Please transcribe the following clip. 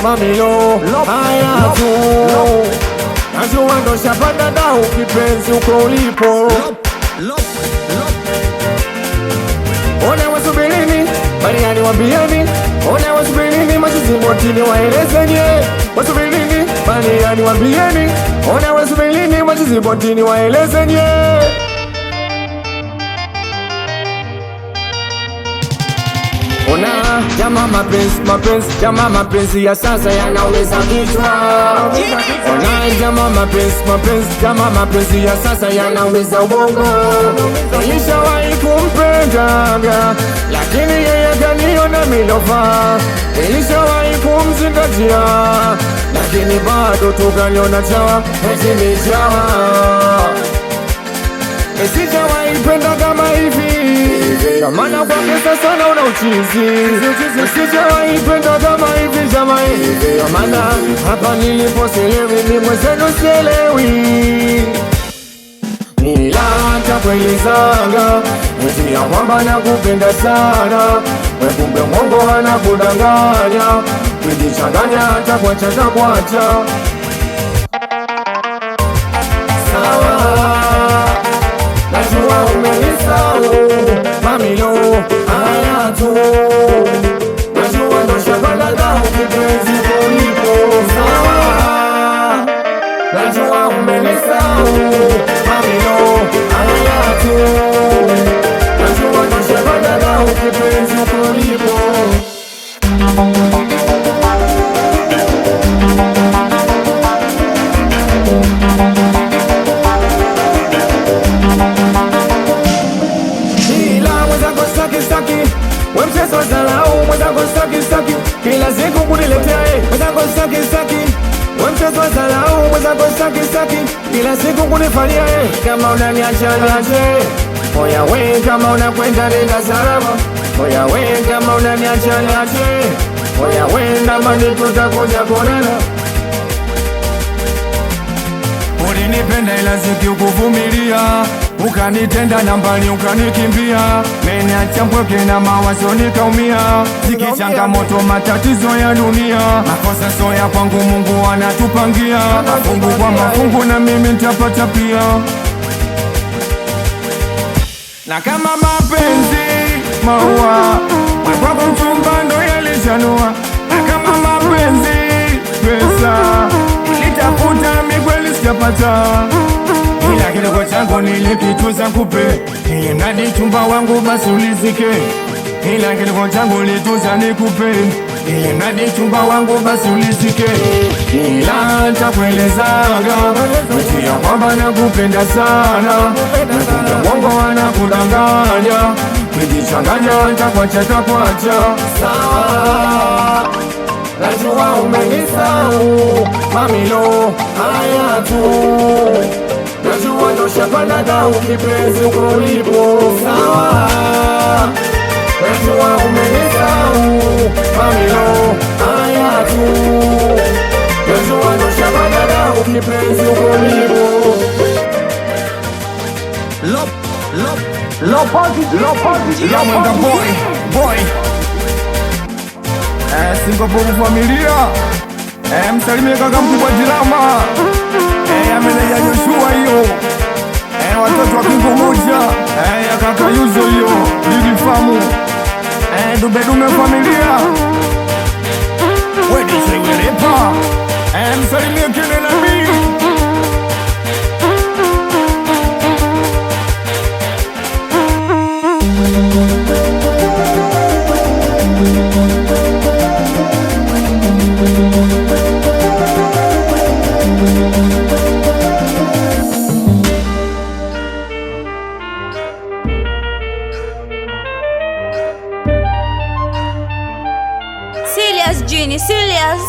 mamilo haya tu. Najua ndo shapanda dau kipenzi uko ulipo. Ona wasubirini, Mariani wambieni. Ona wasubirini, machizi motini waelezenye. Wasubirini, Mariani wambieni. Ona wasubirini, machizi motini waelezenye. Ona jamaa mapenzi, jamaa mapenzi ya sasa yanaumiza kichwa. Ona jamaa mapenzi, jamaa mapenzi ya sasa yanaumiza ubongo. Nilishawahi kumpendaga, lakini yeye kaniona milofa. Nilishawahi kumzingatia, lakini bado tukaniona chawa, eti ni chawa. Sijawahi penda kama hivi, jamana kwake sasa naona uchizi. Sijawahi penda kama hivi jamani, jamana hapa nilipo sielewi, ni mwenzenu sielewi. Ila nitakuelezanga eti ya kwamba nakupenda sana, we kumbe mwongo anakudanganya. Kujichanganya hata kwacha najua umenisahau, mamilo haya tu. Najua ndo shapanda dau kipenzi ulipo. Sawa, najua umenisahau, mamilo haya tu. Najua ndo shapanda dau kipenzi ulipo. We mchezo wa zalau, mwenzangu staki kila siku kuniletea mwenzangu staki. We mchezo wa zalau, mwenzangu staki kila siku kunifanyia kama unaniacha niache. Oya we kama unakwenda nenda salama. Oya we kama unaniacha niache. Oya we ndamani tutakuja kuonana. Ulinipenda ila sikukuvumilia, ukanitenda na mbali ukanikimbia. Meniacha mpweke na mawazo nikaumia, ziki changamoto matatizo ya dunia. Makosa so ya kwangu Mungu anatupangia, mafungu kwa mafungu na mimi nitapata pia. Na kama mapenzi maua, kwako mchumba ndo yalichanua. Na kama mapenzi pesa, nilitafuta mikweli sijapata. Ila kidogo changu nilikituza kupe, ili mradi chumba wangu basi ulizike. Ila kidogo changu nilituza nikupe, ili mradi chumba wangu basi ulizike. Ila nitakuelezaga eti ya kwamba nakupenda sana, nakumbe mwongo anakudanganya. Kujichanganya nitakwacha. Sawa, najua umenisahau, mamilo haya tu. Najua ndo shapanda dau kipenzi uko ulipo. Sawa, najua umenisahau, mamilo haya tu. Najua ndo shapanda dau kipenzi uko ulipo. Ya mwenda boy Singapore familia. Msalimie kaka mkubwa Jirama, ameneja Joshua hiyo, watoto wa Kingo moja, ya kaka Yuzo hiyo, Lidifamu, Dubedume familia. Wedi Shaiwerepa, msalimie Kene Nabii. Serious Genie, serious.